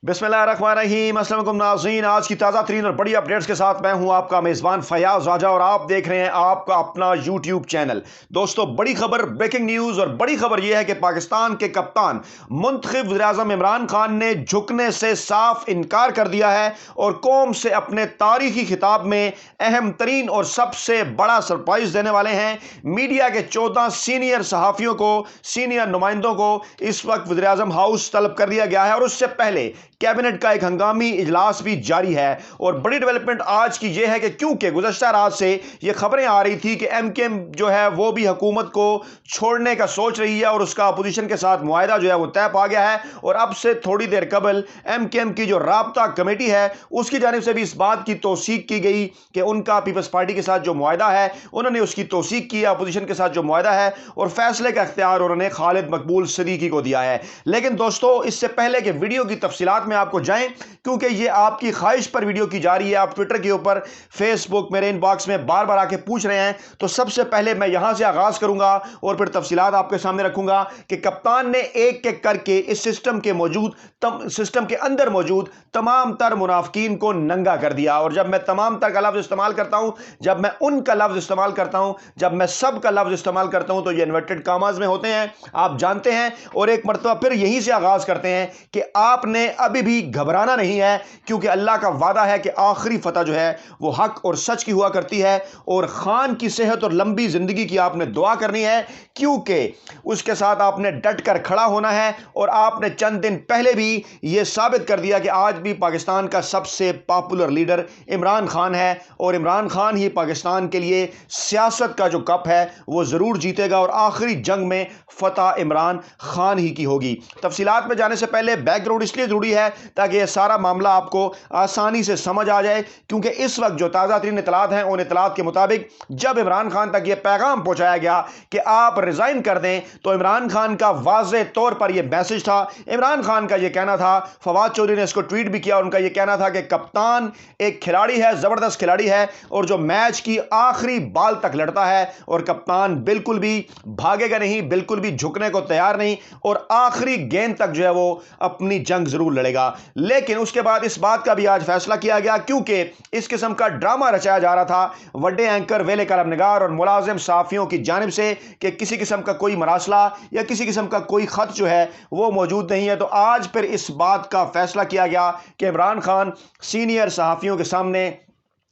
बिस्मिल्लाहिर्रहमानिर्रहीम। अस्सलाम वालेकुम नाज़रीन, आज की ताज़ा तरीन और बड़ी अपडेट्स के साथ मैं हूं आपका मेज़बान फयाज राजा और आप देख रहे हैं आपका अपना यूट्यूब चैनल। दोस्तों, बड़ी खबर, ब्रेकिंग न्यूज़ और बड़ी खबर यह है कि पाकिस्तान के कप्तान मुंतखब वज़ीर-ए-आज़म इमरान खान ने झुकने से साफ इनकार कर दिया है और कौम से अपने तारीखी खिताब में अहम तरीन और सबसे बड़ा सरप्राइज़ देने वाले हैं। मीडिया के 14 सीनियर सहाफ़ियों को, सीनियर नुमाइंदों को इस वक्त वज़ीर-ए-आज़म हाउस तलब कर दिया गया है और उससे पहले कैबिनेट का एक हंगामी इजलास भी जारी है। और बड़ी डेवलपमेंट आज की यह है कि क्योंकि गुज़श्ता रात से ये खबरें आ रही थी कि एमकेएम जो है वो भी हुकूमत को छोड़ने का सोच रही है और उसका अपोजिशन के साथ मुआहदा जो है वो तय पा गया है। और अब से थोड़ी देर कबल एमकेएम की जो राब्ता कमेटी है उसकी जानिब से भी इस बात की तौसीक की गई कि उनका पीपल्स पार्टी के साथ जो मुआहदा है उन्होंने उसकी तौसीक की, अपोजिशन के साथ जो मुआहदा है, और फैसले का इख्तियार उन्होंने खालिद मकबूल सदीकी को दिया है। लेकिन दोस्तों, इससे पहले कि वीडियो की तफसीलात में आपको जाएं, क्योंकि ये आपकी ख्वाहिश पर वीडियो की जा रही है, आप ट्विटर के ऊपर, फेसबुक, मेरे इनबॉक्स में बार बार आके पूछ रहे हैं, तो सबसे पहले मैं यहां से आगाज करूंगा और फिर तफसीलात आपके सामने रखूंगा कि कप्तान ने एक एक करके इस सिस्टम के अंदर मौजूद तमाम तर मुनाफिकीन को नंगा कर दिया। और जब मैं तमाम तर का लफ्ज इस्तेमाल करता हूं, जब मैं उन का लफ्ज इस्तेमाल करता हूं, जब मैं सब का लफ्ज इस्तेमाल करता हूं, तो ये इन्वर्टेड कामाज में होते हैं, आप जानते हैं। और एक मरतबा फिर यहीं से आगाज करते हैं कि आपने अभी भी घबराना नहीं है, क्योंकि अल्लाह का वादा है कि आखिरी फतह जो है वो हक और सच की हुआ करती है। और खान की सेहत और लंबी जिंदगी की आपने दुआ करनी है, क्योंकि उसके साथ आपने डट कर खड़ा होना है। और आपने चंद दिन पहले भी यह साबित कर दिया कि आज भी पाकिस्तान का सबसे पॉपुलर लीडर इमरान खान है और इमरान खान ही पाकिस्तान के लिए सियासत का जो कप है वो जरूर जीतेगा और आखिरी जंग में फतह इमरान खान ही की होगी। तफसीलात में जाने से पहले बैकग्राउंड इसलिए जरूरी है ताकि यह सारा मामला आपको आसानी से समझ आ जाए, क्योंकि इस वक्त जो ताज़ा तरीन इतलात हैं उन इतलात के मुताबिक जब इमरान खान तक यह पैगाम पहुंचाया गया कि आप रिजाइन कर दें, तो इमरान खान का वाज़े तौर पर यह मैसेज था। इमरान खान का यह कहना था, फवाद चौधरी ने इसको ट्वीट भी किया, उनका यह कहना था कि कप्तान एक खिलाड़ी है, जबरदस्त खिलाड़ी है और जो मैच की आखिरी बाल तक लड़ता है, और कप्तान बिल्कुल भी भागेगा नहीं, बिल्कुल भी झुकने को तैयार नहीं और आखिरी गेंद तक जो है वो अपनी जंग जरूर लड़ेगा। लेकिन उसके बाद इस बात का भी आज फैसला किया गया, क्योंकि इस किस्म का ड्रामा रचाया जा रहा था वड्डे एंकर, वेले कलम निगार और मुलाजिम साफियों की जानिब से कि किसी किस्म का कोई मरासला या किसी किस्म का कोई खत जो है वो मौजूद नहीं है। तो आज फिर इस बात का फैसला किया गया कि इमरान खान सीनियर सहाफियों के सामने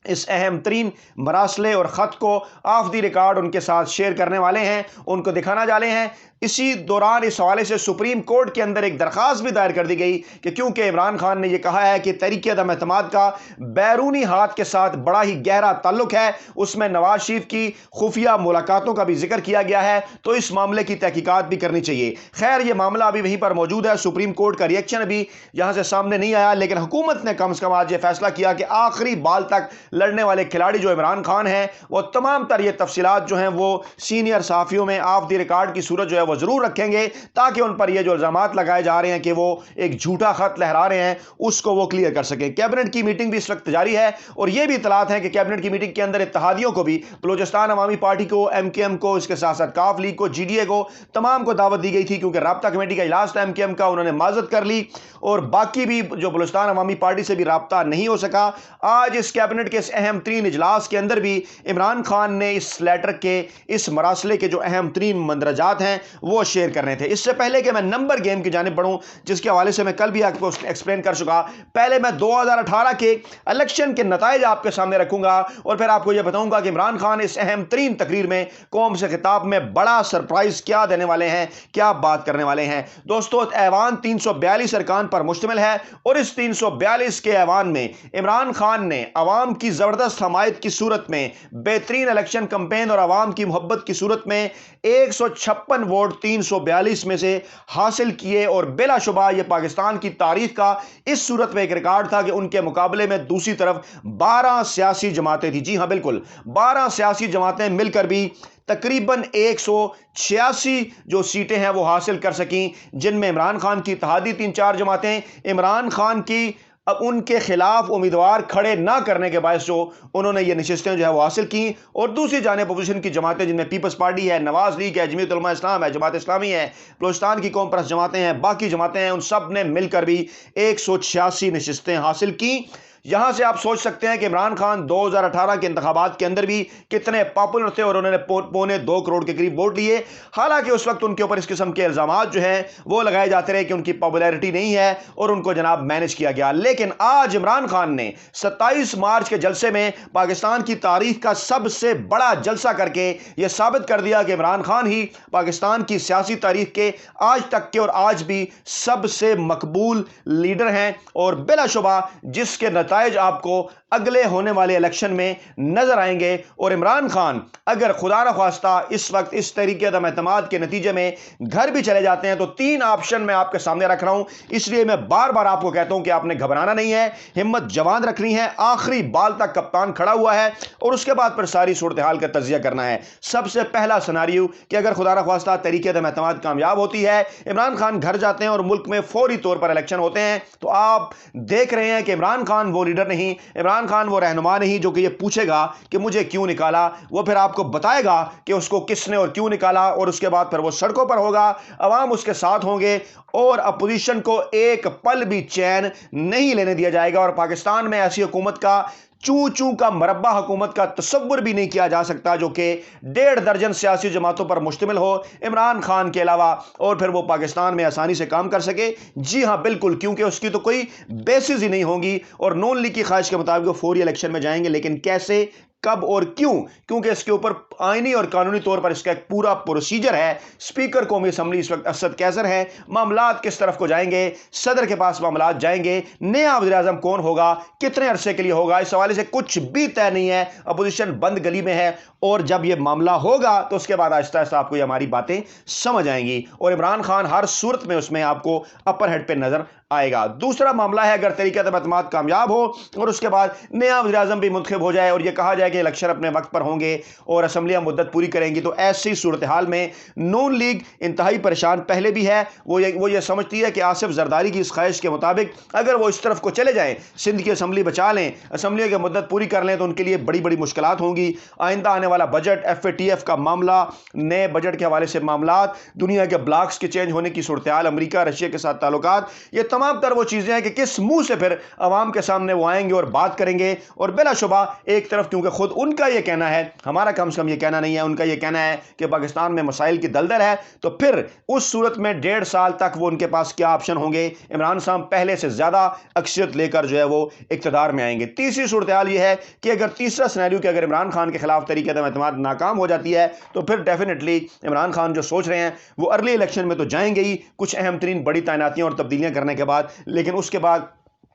इस अहम तरीन मरासले और ख़त को ऑफ द रिकॉर्ड उनके साथ शेयर करने वाले हैं, उनको दिखाना जा रहे हैं। इसी दौरान इस हवाले से सुप्रीम कोर्ट के अंदर एक दरख्वास्त भी दायर कर दी गई कि क्योंकि इमरान खान ने यह कहा है कि तहरीक अदम एतमाद का बैरूनी हाथ के साथ बड़ा ही गहरा ताल्लुक है, उसमें नवाज शरीफ की खुफिया मुलाकातों का भी जिक्र किया गया है, तो इस मामले की तहकीकात भी करनी चाहिए। खैर, यह मामला अभी वहीं पर मौजूद है, सुप्रीम कोर्ट का रिएक्शन अभी यहां से सामने नहीं आया, लेकिन हुकूमत ने कम से कम आज यह फैसला किया कि आखिरी बाल तक लड़ने वाले खिलाड़ी जो इमरान खान है वो तमाम तर ये तफसीलात जो हैं वो सीनियर सहाफियों में ऑफ द रिकॉर्ड की सूरत जो है वो जरूर रखेंगे, ताकि उन पर ये जो इल्जामात लगाए जा रहे हैं कि वो एक झूठा खत लहरा रहे हैं उसको वो क्लियर कर सकें। कैबिनेट की मीटिंग भी इस वक्त जारी है और ये भी इतलात है कि कैबिनेट की मीटिंग के अंदर इत्तेहादियों को भी, बलूचिस्तान अवामी पार्टी को, एमकेएम को, इसके साथ साथ काफ लीग को, जीडीए को, तमाम को दावत दी गई थी, क्योंकि राब्ता कमेटी का इजलास था एमकेएम का, उन्होंने माजत कर ली और बाकी भी जो बलूचिस्तान अवामी पार्टी से भी राब्ता नहीं हो सका। आज इस कैबिनेट के इस अहम तरीन इजलास के अंदर भी इमरान खान ने इस लेटर के, इस मरासले के जो अहम तरीन मंदरजात हैं वो शेयर करने थे। इससे पहले कि मैं नंबर गेम की जानिब बढ़ूं, जिसके हवाले से मैं कल भी आपको एक्सप्लेन कर चुका, पहले मैं 2018 के इलेक्शन के नताइज आपके सामने रखूंगा और फिर आपको यह बताऊंगा कि इमरान खान इस अहम तरीन तकरीर में कौम से खिताब में बड़ा सरप्राइज क्या देने वाले हैं, क्या बात करने वाले हैं। दोस्तों, ऐवान 342 अरकान पर मुश्तमिल है और इस 342 के ऐवान में इमरान खान ने अवाम की जबरदस्त हमायत की सूरत में, बेहतरीन इलेक्शन कैंपेन और अवाम की मोहब्बत की सूरत में 156 वोट 342 में से हासिल किए और बिलाशुबा यह पाकिस्तान की तारीख का इस सूरत में एक रिकॉर्ड था कि उनके मुकाबले में दूसरी तरफ 12 सियासी जमातें थी। जी हां, बिल्कुल 12 सियासी जमातें मिलकर भी तकरीबन 186 जो सीटें हैं वो हासिल कर सकी, जिनमें इमरान खान की इत्तेहादी 3-4 जमातें, इमरान खान की اب ان کے خلاف امیدوار کھڑے نہ کرنے کے باعث جو انہوں نے یہ نشستیں جو ہے وہ حاصل کی، اور دوسری جانب اپوزیشن کی جماعتیں جن میں پیپلز پارٹی ہے، نواز لیگ ہے، جمعیت علماء اسلام ہے، جماعت اسلامی ہے، بلوچستان کی قوم پرست جماعتیں ہیں، باقی جماعتیں ہیں، ان سب نے مل کر بھی 186 نشستیں حاصل کی۔ یہاں سے آپ سوچ سکتے ہیں کہ عمران خان 2018 کے انتخابات کے اندر بھی کتنے پاپولر تھے، اور انہوں نے 2.25 کروڑ کے قریب ووٹ لیے۔ حالانکہ اس وقت ان کے اوپر اس قسم کے الزامات جو ہیں وہ لگائے جاتے رہے کہ ان کی پاپولیرٹی نہیں ہے اور ان کو جناب مینج کیا گیا، لیکن آج عمران خان نے 27 مارچ کے جلسے میں پاکستان کی تاریخ کا سب سے بڑا جلسہ کر کے یہ ثابت کر دیا کہ عمران خان ہی پاکستان کی سیاسی تاریخ کے آج تک کے اور آج بھی سب سے مقبول لیڈر ہیں، اور بلا شبہ جس کے نتائج آپ کو اگلے ہونے والے الیکشن میں نظر آئیں گے۔ اور عمران خان اگر خدا نخواستہ اس وقت اس طریقے عدم اعتماد کے نتیجے میں گھر بھی چلے جاتے ہیں تو 3 آپشن میں آپ کے سامنے رکھ رہا ہوں، اس لیے میں بار بار آپ کو کہتا ہوں کہ آپ نے گھبرانا نہیں ہے، ہمت جوان رکھنی ہے، آخری بال تک کپتان کھڑا ہوا ہے، اور اس کے بعد پھر ساری صورتحال کا تجزیہ کرنا ہے۔ سب سے پہلا سناریو کہ اگر خدا نخواستہ طریقے عدم اعتماد کامیاب ہوتی ہے، عمران خان گھر جاتے ہیں اور ملک میں فوری طور پر الیکشن ہوتے ہیں، تو آپ دیکھ رہے ہیں کہ عمران خان وہ لیڈر نہیں، عمران خان وہ رہنما نہیں جو کہ یہ پوچھے گا کہ مجھے کیوں نکالا، وہ پھر آپ کو بتائے گا کہ اس کو کس نے اور کیوں نکالا، اور اس کے بعد پھر وہ سڑکوں پر ہوگا، عوام اس کے ساتھ ہوں گے، اور اپوزیشن کو ایک پل بھی چین نہیں لینے دیا جائے گا۔ اور پاکستان میں ایسی حکومت کا چوں چوں کا مربع حکومت کا تصور بھی نہیں کیا جا سکتا جو کہ 1.5 درجن سیاسی جماعتوں پر مشتمل ہو عمران خان کے علاوہ، اور پھر وہ پاکستان میں آسانی سے کام کر سکے۔ جی ہاں بالکل، کیونکہ اس کی تو کوئی بیسز ہی نہیں ہوگی، اور نون لیگ کی خواہش کے مطابق وہ فوری الیکشن میں جائیں گے، لیکن کیسے، کب اور کیوں؟ کیونکہ اس کے اوپر آئینی اور قانونی طور پر اس کا ایک پورا پروسیجر ہے۔ سپیکر قومی اسمبلی اس وقت اسد قیصر ہیں، معاملات کس طرف کو جائیں گے، صدر کے پاس معاملات جائیں گے، نیا وزیر اعظم کون ہوگا، کتنے عرصے کے لیے ہوگا، اس حوالے سے کچھ بھی طے نہیں ہے، اپوزیشن بند گلی میں ہے، اور جب یہ معاملہ ہوگا تو اس کے بعد آہستہ آہستہ آپ کو یہ ہماری باتیں سمجھ آئیں گی، اور عمران خان ہر صورت میں اس میں آپ کو اپر ہیڈ پہ نظر آئے گا۔ دوسرا معاملہ ہے اگر طریقہ اعتماد کامیاب ہو اور اس کے بعد نیا وزیر اعظم بھی منتخب ہو جائے اور یہ کہا جائے کہ الیکشن اپنے وقت پر ہوں گے اور اسمبلیاں مدت پوری کریں گی، تو ایسی صورتحال میں نون لیگ انتہائی پریشان پہلے بھی ہے۔ وہ یہ سمجھتی ہے کہ آصف زرداری کی اس خواہش کے مطابق اگر وہ اس طرف کو چلے جائیں، سندھ کی اسمبلی بچا لیں، اسمبلی کی مدت پوری کر لیں، تو ان کے لیے بڑی بڑی مشکلات ہوں گی۔ آئندہ آنے والا بجٹ، FATF کا معاملہ، نئے بجٹ کے حوالے سے معاملات، دنیا کے بلاکس کے چینج ہونے کی صورتحال، امریکہ رشیا کے ساتھ تعلقات، یہ تمام تر وہ چیزیں ہیں کہ کس منہ سے پھر عوام کے سامنے وہ آئیں گے اور بات کریں گے۔ اور بلا شبہ ایک طرف کیونکہ خود ان کا یہ کہنا ہے، ہمارا کم سے کم یہ کہنا نہیں ہے، ان کا یہ کہنا ہے کہ پاکستان میں مسائل کی دلدل ہے، تو پھر اس صورت میں 1.5 سال تک وہ ان کے پاس کیا آپشن ہوں گے؟ عمران صاحب پہلے سے زیادہ اکثریت لے کر جو ہے وہ اقتدار میں آئیں گے۔ تیسری صورتحال یہ ہے کہ اگر تیسرا سینیریو کہ اگر عمران خان کے خلاف طریقہ عدم اعتماد ناکام ہو جاتی ہے، تو پھر ڈیفینیٹلی عمران خان جو سوچ رہے ہیں وہ ارلی الیکشن میں تو جائیں گے ہی، کچھ اہم ترین بڑی تعیناتیاں اور تبدیلیاں کرنے کے بعد، لیکن اس کے بعد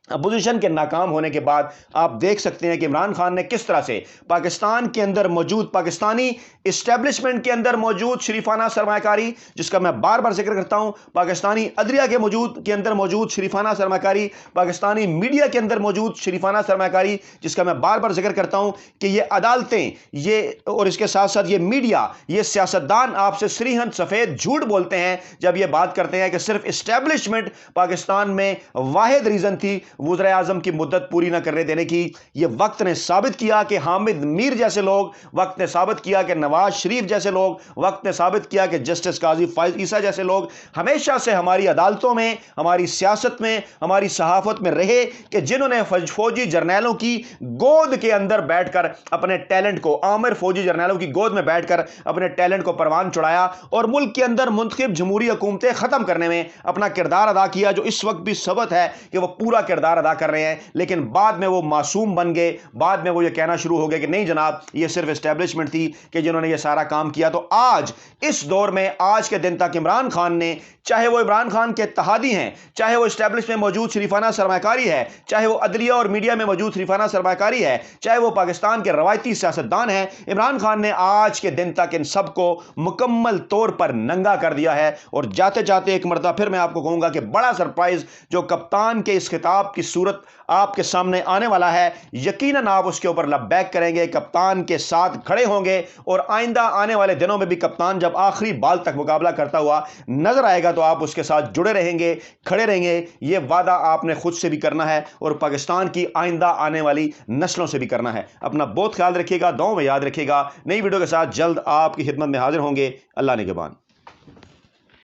اپوزیشن کے ناکام ہونے کے بعد آپ دیکھ سکتے ہیں کہ عمران خان نے کس طرح سے پاکستان کے اندر موجود، پاکستانی اسٹیبلشمنٹ کے اندر موجود شریفانہ سرمایہ کاری، جس کا میں بار بار ذکر کرتا ہوں، پاکستانی عدلیہ کے اندر موجود شریفانہ سرمایہ کاری، پاکستانی میڈیا کے اندر موجود شریفانہ سرمایہ کاری، جس کا میں بار بار ذکر کرتا ہوں کہ یہ عدالتیں، یہ اور اس کے ساتھ ساتھ یہ میڈیا، یہ سیاستدان آپ سے سریحن سفید جھوٹ بولتے ہیں جب یہ بات کرتے ہیں کہ صرف اسٹیبلشمنٹ پاکستان میں واحد ریزن تھی وزیر اعظم کی مدت پوری نہ کرنے دینے کی۔ یہ وقت نے ثابت کیا کہ حامد میر جیسے لوگ، وقت نے ثابت کیا کہ نواز شریف جیسے لوگ، وقت نے ثابت کیا کہ جسٹس قاضی فائز عیسیٰ جیسے لوگ ہمیشہ سے ہماری عدالتوں میں، ہماری سیاست میں، ہماری صحافت میں رہے، کہ جنہوں نے فوجی جرنیلوں کی گود کے اندر بیٹھ کر اپنے ٹیلنٹ کو، عامر فوجی جرنیلوں کی گود میں بیٹھ کر اپنے ٹیلنٹ کو پروان چڑھایا اور ملک کے اندر منتخب جمہوری حکومتیں ختم کرنے میں اپنا کردار ادا کیا، جو اس وقت بھی ثبت ہے کہ وہ پورا کردار ادا کر رہے ہیں، لیکن بعد میں وہ معصوم بن گئے، بعد میں وہ یہ کہنا شروع ہو گئے کہ نہیں جناب یہ صرف اسٹیبلشمنٹ تھی کہ جنہوں نے یہ سارا کام کیا۔ تو آج اس دور میں، آج کے دن تک عمران خان نے، چاہے وہ عمران خان کے اتحادی ہیں، چاہے وہ اسٹیبلش میں موجود شریفانہ سرمایہ کاری ہے، چاہے وہ عدلیہ اور میڈیا میں موجود شریفانہ سرمایہ کاری ہے، چاہے وہ پاکستان کے روایتی سیاستدان ہیں، عمران خان نے آج کے دن تک ان سب کو مکمل طور پر ننگا کر دیا ہے۔ اور جاتے جاتے ایک مرتبہ پھر میں آپ کو کہوں گا کہ بڑا سرپرائز جو کپتان کے اس خطاب की सूरत आपके सामने आने वाला है, यकीनन आप उसके ऊपर लब्बैक करेंगे, कप्तान के साथ खड़े होंगे और आइंदा आने वाले दिनों में भी कप्तान जब आखिरी बाल तक मुकाबला करता हुआ नजर आएगा तो आप उसके साथ जुड़े रहेंगे, खड़े रहेंगे। ये वादा आपने खुद से भी करना है और पाकिस्तान की आइंदा आने वाली नस्लों से भी करना है। अपना बहुत ख्याल रखिएगा, दुआओं में याद रखिएगा। नई वीडियो के साथ जल्द आपकी खिदमत में हाजिर होंगे। अल्लाह निगहबान।